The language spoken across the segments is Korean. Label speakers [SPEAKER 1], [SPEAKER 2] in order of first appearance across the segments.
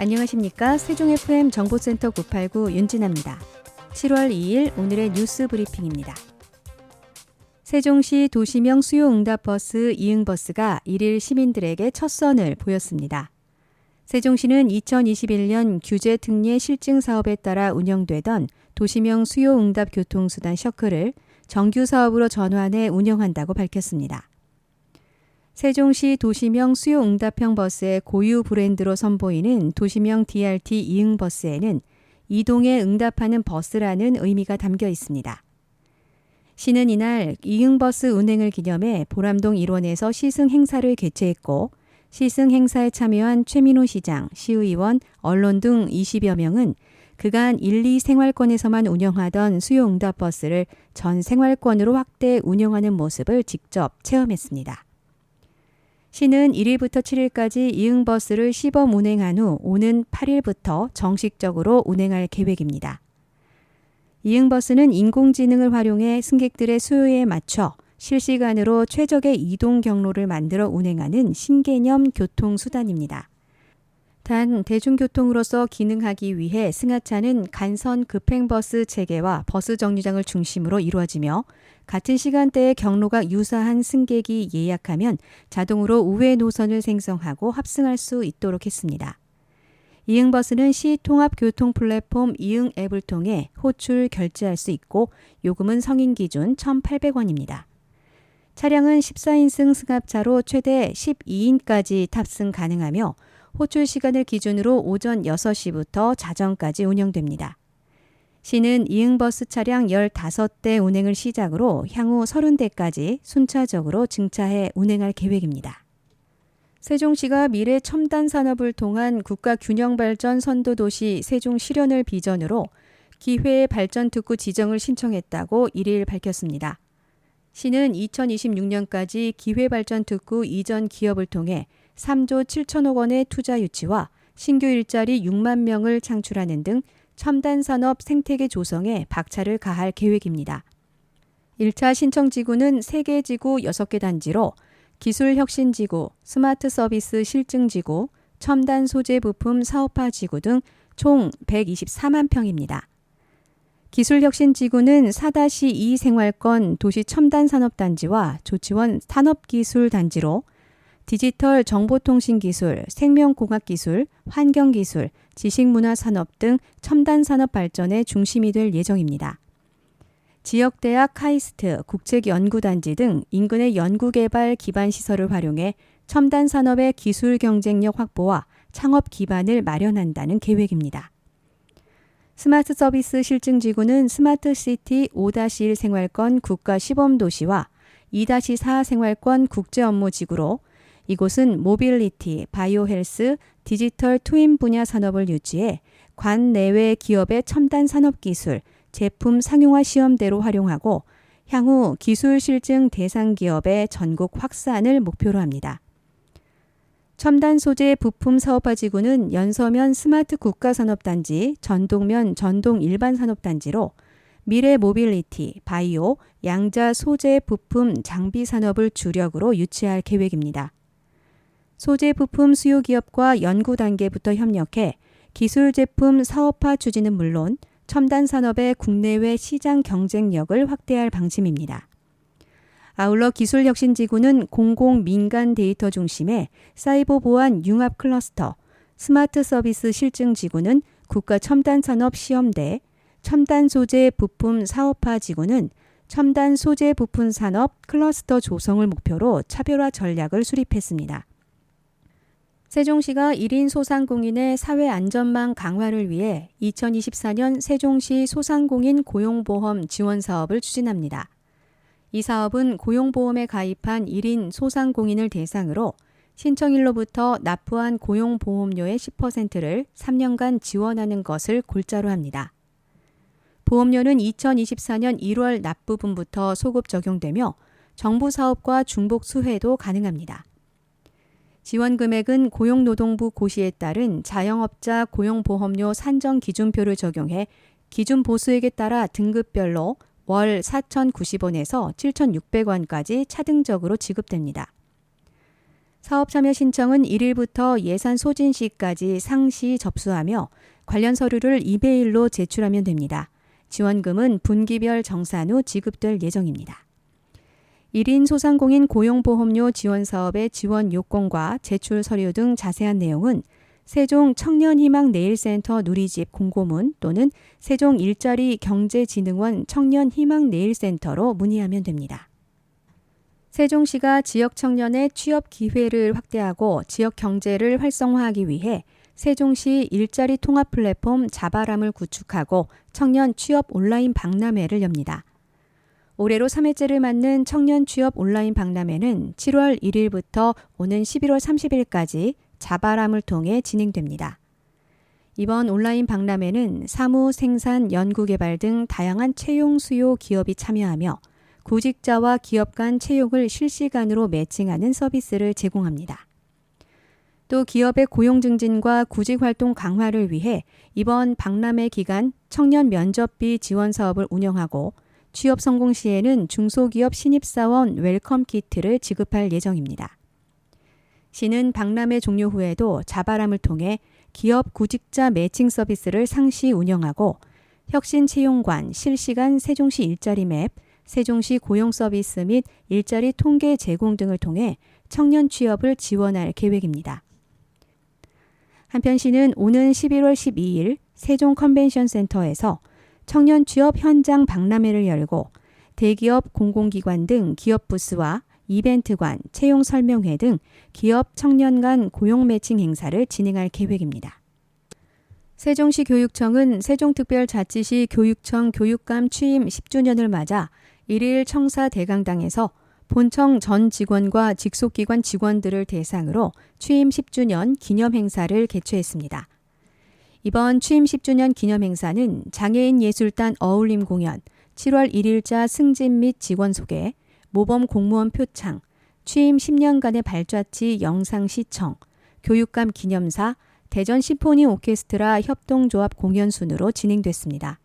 [SPEAKER 1] 안녕하십니까. 세종 FM 정보센터 989 윤진아입니다. 7월 2일 오늘의 뉴스 브리핑입니다. 세종시 도시명 수요응답버스 이응버스가 1일 시민들에게 첫 선을 보였습니다. 세종시는 2021년 규제특례 실증 사업에 따라 운영되던 도시명 수요응답교통수단 셔클을 정규 사업으로 전환해 운영한다고 밝혔습니다. 세종시 도시명 수요응답형 버스의 고유 브랜드로 선보이는 도시명 DRT 이응버스에는 이동에 응답하는 버스라는 의미가 담겨 있습니다. 시는 이날 이응버스 운행을 기념해 보람동 일원에서 시승 행사를 개최했고 시승 행사에 참여한 최민호 시장, 시의원, 언론 등 20여 명은 그간 1, 2 생활권에서만 운영하던 수요응답버스를 전 생활권으로 확대 운영하는 모습을 직접 체험했습니다. 시는 1일부터 7일까지 이응버스를 시범 운행한 후 오는 8일부터 정식적으로 운행할 계획입니다. 이응버스는 인공지능을 활용해 승객들의 수요에 맞춰 실시간으로 최적의 이동 경로를 만들어 운행하는 신개념 교통수단입니다. 단 대중교통으로서 기능하기 위해 승하차는 간선 급행버스 체계와 버스 정류장을 중심으로 이루어지며 같은 시간대에 경로가 유사한 승객이 예약하면 자동으로 우회 노선을 생성하고 합승할 수 있도록 했습니다. 이응버스는 시 통합교통 플랫폼 이응 앱을 통해 호출 결제할 수 있고 요금은 성인 기준 1,800원입니다. 차량은 14인승 승합차로 최대 12인까지 탑승 가능하며 호출 시간을 기준으로 오전 6시부터 자정까지 운영됩니다. 시는 이응버스 차량 15대 운행을 시작으로 향후 30대까지 순차적으로 증차해 운행할 계획입니다. 세종시가 미래 첨단 산업을 통한 국가 균형 발전 선도도시 세종 실현을 비전으로 기회 발전 특구 지정을 신청했다고 1일 밝혔습니다. 시는 2026년까지 기회발전특구 이전 기업을 통해 3조 7천억 원의 투자 유치와 신규 일자리 6만 명을 창출하는 등 첨단 산업 생태계 조성에 박차를 가할 계획입니다. 1차 신청지구는 3개 지구 6개 단지로 기술혁신지구, 스마트 서비스 실증지구, 첨단 소재 부품 사업화 지구 등 총 124만 평입니다. 기술혁신지구는 4-2 생활권 도시첨단산업단지와 조치원 산업기술단지로 디지털 정보통신기술, 생명공학기술, 환경기술, 지식문화산업 등 첨단산업 발전의 중심이 될 예정입니다. 지역대학 카이스트, 국책연구단지 등 인근의 연구개발 기반시설을 활용해 첨단산업의 기술 경쟁력 확보와 창업 기반을 마련한다는 계획입니다. 스마트 서비스 실증지구는 스마트시티 5-1 생활권 국가시범도시와 2-4 생활권 국제업무지구로 이곳은 모빌리티, 바이오헬스, 디지털 트윈 분야 산업을 유치해 관 내외 기업의 첨단 산업기술, 제품 상용화 시험대로 활용하고 향후 기술 실증 대상 기업의 전국 확산을 목표로 합니다. 첨단 소재 부품 사업화 지구는 연서면 스마트 국가산업단지, 전동면 전동 일반산업단지로 미래 모빌리티, 바이오, 양자 소재 부품 장비 산업을 주력으로 유치할 계획입니다. 소재 부품 수요 기업과 연구 단계부터 협력해 기술 제품 사업화 추진은 물론 첨단 산업의 국내외 시장 경쟁력을 확대할 방침입니다. 아울러 기술혁신지구는 공공 민간 데이터 중심의 사이버 보안 융합 클러스터, 스마트 서비스 실증지구는 국가 첨단산업 시험대, 첨단 소재 부품 사업화 지구는 첨단 소재 부품 산업 클러스터 조성을 목표로 차별화 전략을 수립했습니다. 세종시가 1인 소상공인의 사회안전망 강화를 위해 2024년 세종시 소상공인 고용보험 지원 사업을 추진합니다. 이 사업은 고용보험에 가입한 1인 소상공인을 대상으로 신청일로부터 납부한 고용보험료의 10%를 3년간 지원하는 것을 골자로 합니다. 보험료는 2024년 1월 납부분부터 소급 적용되며 정부 사업과 중복 수혜도 가능합니다. 지원 금액은 고용노동부 고시에 따른 자영업자 고용보험료 산정 기준표를 적용해 기준 보수액에 따라 등급별로 월 4,090원에서 7,600원까지 차등적으로 지급됩니다. 사업 참여 신청은 1일부터 예산 소진 시까지 상시 접수하며 관련 서류를 이메일로 제출하면 됩니다. 지원금은 분기별 정산 후 지급될 예정입니다. 1인 소상공인 고용보험료 지원 사업의 지원 요건과 제출 서류 등 자세한 내용은 세종 청년희망내일센터 누리집 공고문 또는 세종 일자리 경제진흥원 청년희망내일센터로 문의하면 됩니다. 세종시가 지역 청년의 취업 기회를 확대하고 지역 경제를 활성화하기 위해 세종시 일자리 통합 플랫폼 자바람을 구축하고 청년 취업 온라인 박람회를 엽니다. 올해로 3회째를 맞는 청년 취업 온라인 박람회는 7월 1일부터 오는 11월 30일까지 자바람을 통해 진행됩니다. 이번 온라인 박람회는 사무, 생산, 연구개발 등 다양한 채용 수요 기업이 참여하며 구직자와 기업 간 채용을 실시간으로 매칭하는 서비스를 제공합니다. 또 기업의 고용 증진과 구직 활동 강화를 위해 이번 박람회 기간 청년 면접비 지원 사업을 운영하고 취업 성공 시에는 중소기업 신입사원 웰컴 키트를 지급할 예정입니다. 시는 박람회 종료 후에도 자바람을 통해 기업 구직자 매칭 서비스를 상시 운영하고 혁신채용관, 실시간 세종시 일자리 맵, 세종시 고용 서비스 및 일자리 통계 제공 등을 통해 청년 취업을 지원할 계획입니다. 한편 시는 오는 11월 12일 세종 컨벤션 센터에서 청년 취업 현장 박람회를 열고 대기업 공공기관 등 기업 부스와 이벤트관, 채용 설명회 등 기업 청년 간 고용 매칭 행사를 진행할 계획입니다. 세종시 교육청은 세종특별자치시 교육청 교육감 취임 10주년을 맞아 1일 청사 대강당에서 본청 전 직원과 직속기관 직원들을 대상으로 취임 10주년 기념 행사를 개최했습니다. 이번 취임 10주년 기념 행사는 장애인 예술단 어울림 공연, 7월 1일자 승진 및 직원 소개, 모범 공무원 표창, 취임 10년간의 발자취 영상 시청, 교육감 기념사, 대전 심포니 오케스트라 협동조합 공연 순으로 진행됐습니다.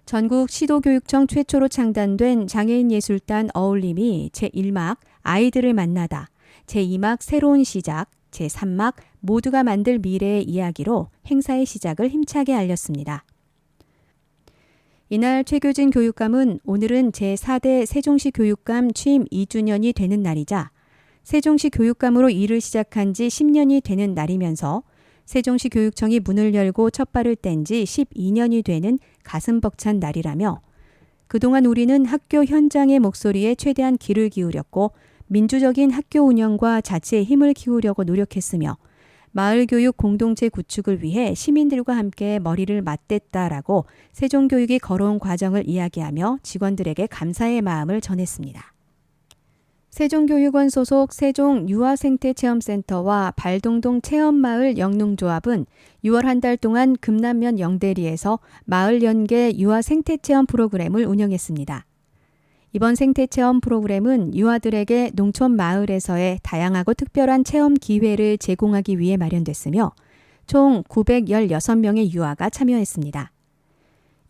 [SPEAKER 1] 전국 시도교육청 최초로 창단된 장애인 예술단 어울림이 제1막 아이들을 만나다, 제2막 새로운 시작, 제3막 모두가 만들 미래의 이야기로 행사의 시작을 힘차게 알렸습니다. 이날 최규진 교육감은 오늘은 제4대 세종시 교육감 취임 2주년이 되는 날이자 세종시 교육감으로 일을 시작한 지 10년이 되는 날이면서 세종시 교육청이 문을 열고 첫 발을 뗀 지 12년이 되는 가슴 벅찬 날이라며 그동안 우리는 학교 현장의 목소리에 최대한 귀를 기울였고 민주적인 학교 운영과 자치에 힘을 키우려고 노력했으며 마을교육 공동체 구축을 위해 시민들과 함께 머리를 맞댔다라고 세종교육이 걸어온 과정을 이야기하며 직원들에게 감사의 마음을 전했습니다. 세종교육원 소속 세종유아생태체험센터와 발동동 체험마을 영농조합은 6월 한 달 동안 금남면 영대리에서 마을 연계 유아생태체험 프로그램을 운영했습니다. 이번 생태체험 프로그램은 유아들에게 농촌 마을에서의 다양하고 특별한 체험 기회를 제공하기 위해 마련됐으며 총 916명의 유아가 참여했습니다.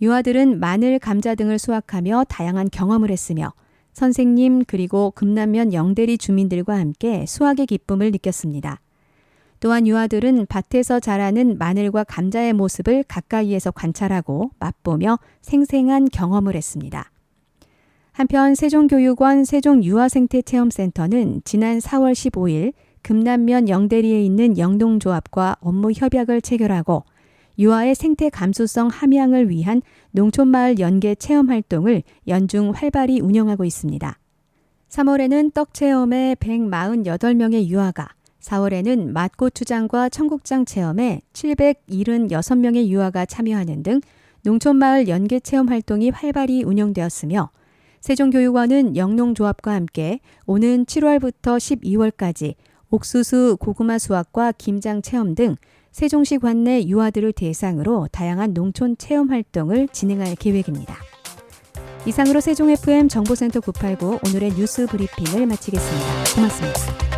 [SPEAKER 1] 유아들은 마늘, 감자 등을 수확하며 다양한 경험을 했으며 선생님 그리고 금남면 영대리 주민들과 함께 수확의 기쁨을 느꼈습니다. 또한 유아들은 밭에서 자라는 마늘과 감자의 모습을 가까이에서 관찰하고 맛보며 생생한 경험을 했습니다. 한편 세종교육원 세종유아생태체험센터는 지난 4월 15일 금남면 영대리에 있는 영농조합과 업무 협약을 체결하고 유아의 생태 감수성 함양을 위한 농촌마을 연계 체험 활동을 연중 활발히 운영하고 있습니다. 3월에는 떡체험에 148명의 유아가, 4월에는 맛고추장과 청국장 체험에 776명의 유아가 참여하는 등 농촌마을 연계 체험 활동이 활발히 운영되었으며 세종교육원은 영농조합과 함께 오는 7월부터 12월까지 옥수수, 고구마 수확과 김장 체험 등 세종시 관내 유아들을 대상으로 다양한 농촌 체험 활동을 진행할 계획입니다. 이상으로 세종FM 정보센터 989 오늘의 뉴스 브리핑을 마치겠습니다. 고맙습니다.